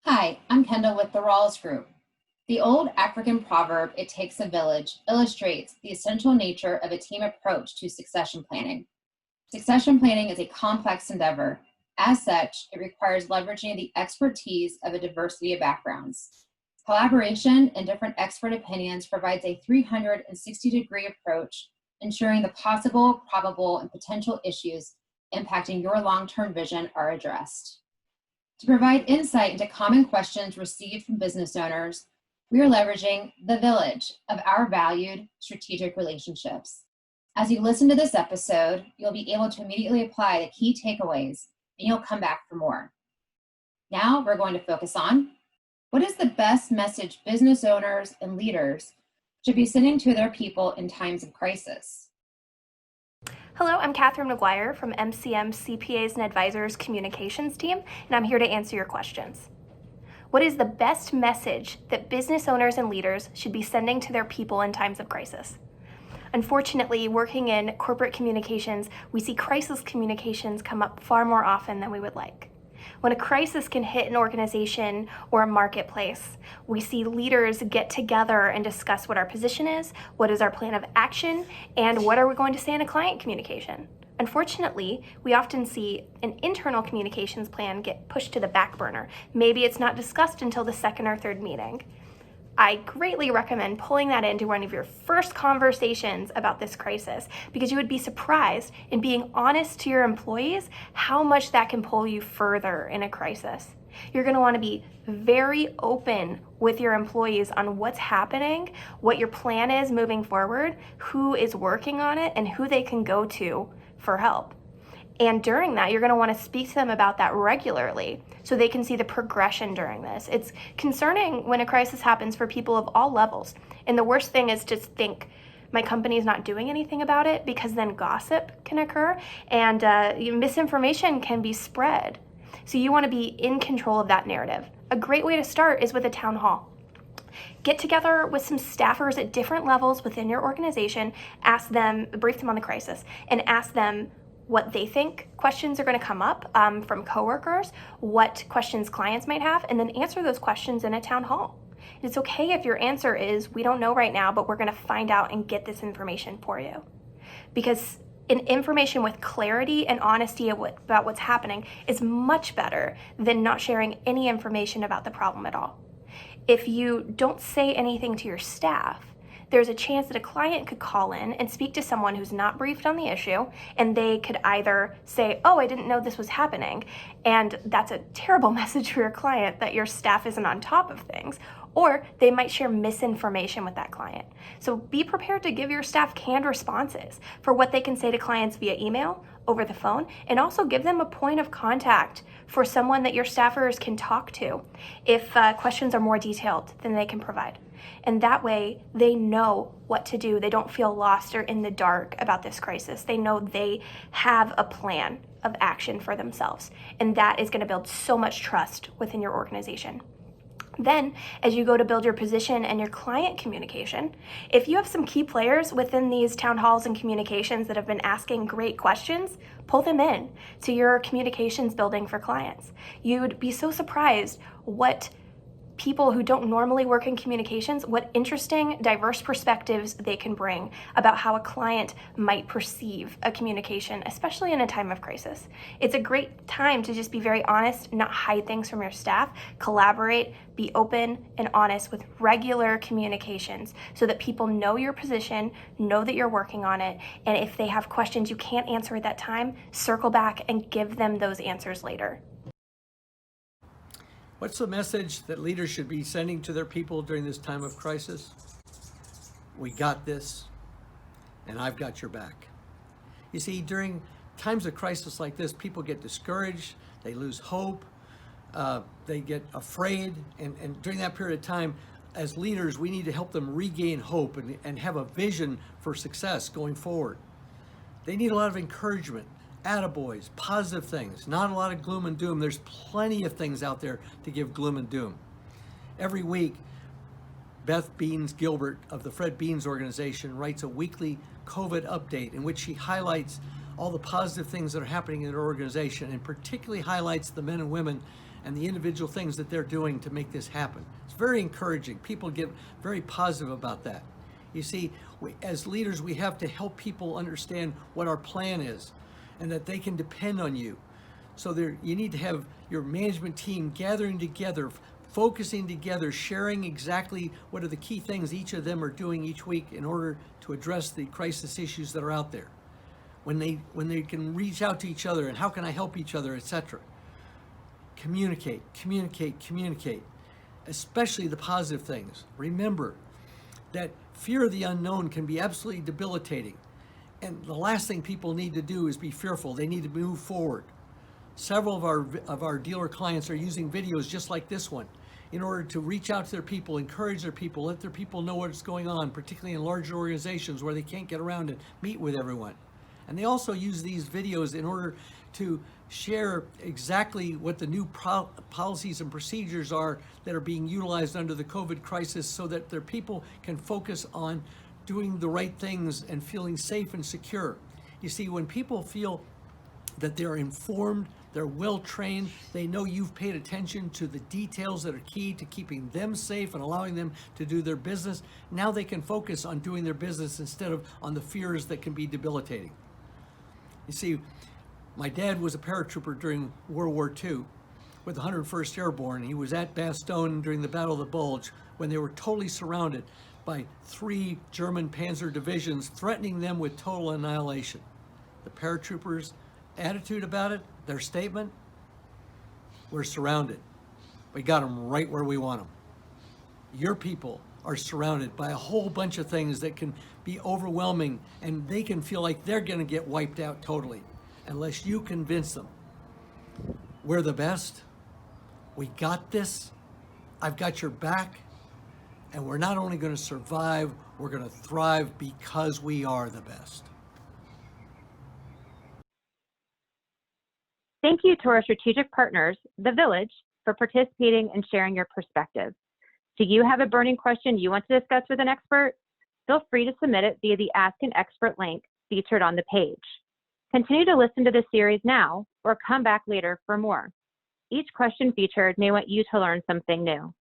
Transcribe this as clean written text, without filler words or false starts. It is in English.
Hi, I'm Kendall with the Rawls Group. The old African proverb, "it takes a village," illustrates the essential nature of a team approach to succession planning. Succession planning is a complex endeavor. As such, it requires leveraging the expertise of a diversity of backgrounds. Collaboration and different expert opinions provides a 360-degree approach, ensuring the possible, probable, and potential issues impacting your long-term vision are addressed. To provide insight into common questions received from business owners, we are leveraging the village of our valued strategic relationships. As you listen to this episode, you'll be able to immediately apply the key takeaways and you'll come back for more. Now we're going to focus on what is the best message business owners and leaders should be sending to their people in times of crisis. Hello, I'm Katherine McGuire from MCM CPAs and Advisors Communications team, and I'm here to answer your questions. What is the best message that business owners and leaders should be sending to their people in times of crisis? Unfortunately, working in corporate communications, we see crisis communications come up far more often than we would like. When a crisis can hit an organization or a marketplace, we see leaders get together and discuss what our position is, what is our plan of action, and what are we going to say in a client communication. Unfortunately, we often see an internal communications plan get pushed to the back burner. Maybe it's not discussed until the second or third meeting. I greatly recommend pulling that into one of your first conversations about this crisis, because you would be surprised in being honest to your employees how much that can pull you further in a crisis. You're going to want to be very open with your employees on what's happening, what your plan is moving forward, who is working on it, and who they can go to for help. And during that, you're going to want to speak to them about that regularly so they can see the progression during this. It's concerning when a crisis happens for people of all levels. And the worst thing is to think my company is not doing anything about it, because then gossip can occur and misinformation can be spread. So you want to be in control of that narrative. A great way to start is with a town hall. Get together with some staffers at different levels within your organization, brief them on the crisis, and ask them what they think questions are going to come up from coworkers, what questions clients might have, and then answer those questions in a town hall. It's okay if your answer is, "We don't know right now, but we're going to find out and get this information for you." Because information with clarity and honesty about what's happening is much better than not sharing any information about the problem at all. If you don't say anything to your staff, there's a chance that a client could call in and speak to someone who's not briefed on the issue, and they could either say, "Oh, I didn't know this was happening," and that's a terrible message for your client that your staff isn't on top of things, or they might share misinformation with that client. So be prepared to give your staff canned responses for what they can say to clients via email, over the phone, and also give them a point of contact for someone that your staffers can talk to if questions are more detailed than they can provide. And that way they know what to do. They don't feel lost or in the dark about this crisis. They know they have a plan of action for themselves. And that is going to build so much trust within your organization. Then, as you go to build your position and your client communication, if you have some key players within these town halls and communications that have been asking great questions, pull them in to your communications building for clients. You'd be so surprised what people who don't normally work in communications, what interesting, diverse perspectives they can bring about how a client might perceive a communication, especially in a time of crisis. It's a great time to just be very honest, not hide things from your staff, collaborate, be open and honest with regular communications so that people know your position, know that you're working on it, and if they have questions you can't answer at that time, circle back and give them those answers later. What's the message that leaders should be sending to their people during this time of crisis? We got this, and I've got your back. You see, during times of crisis like this, people get discouraged, they lose hope, they get afraid, and during that period of time, as leaders, we need to help them regain hope and have a vision for success going forward. They need a lot of encouragement, attaboys, positive things, not a lot of gloom and doom. There's plenty of things out there to give gloom and doom. Every week, Beth Beans Gilbert of the Fred Beans organization writes a weekly COVID update in which she highlights all the positive things that are happening in her organization, and particularly highlights the men and women and the individual things that they're doing to make this happen. It's very encouraging. People get very positive about that. You see, as leaders, we have to help people understand what our plan is and that they can depend on you. So you need to have your management team gathering together, focusing together, sharing exactly what are the key things each of them are doing each week in order to address the crisis issues that are out there. When they can reach out to each other and how can I help each other, etc. Communicate, communicate, communicate, especially the positive things. Remember that fear of the unknown can be absolutely debilitating. And the last thing people need to do is be fearful. They need to move forward. Several of our dealer clients are using videos just like this one in order to reach out to their people, encourage their people, let their people know what's going on, particularly in larger organizations where they can't get around and meet with everyone. And they also use these videos in order to share exactly what the new policies and procedures are that are being utilized under the COVID crisis so that their people can focus on doing the right things and feeling safe and secure. You see, when people feel that they're informed, they're well trained, they know you've paid attention to the details that are key to keeping them safe and allowing them to do their business, now they can focus on doing their business instead of on the fears that can be debilitating. You see, my dad was a paratrooper during World War II with the 101st Airborne. He was at Bastogne during the Battle of the Bulge when they were totally surrounded by 3 German panzer divisions threatening them with total annihilation. The paratroopers' attitude about it, their statement, we're surrounded. We got them right where we want them. Your people are surrounded by a whole bunch of things that can be overwhelming, and they can feel like they're going to get wiped out totally unless you convince them. We're the best. We got this. I've got your back. And we're not only going to survive, we're going to thrive because we are the best. Thank you to our strategic partners, The Village, for participating and sharing your perspective. Do you have a burning question you want to discuss with an expert? Feel free to submit it via the Ask an Expert link featured on the page. Continue to listen to the series now or come back later for more. Each question featured may want you to learn something new.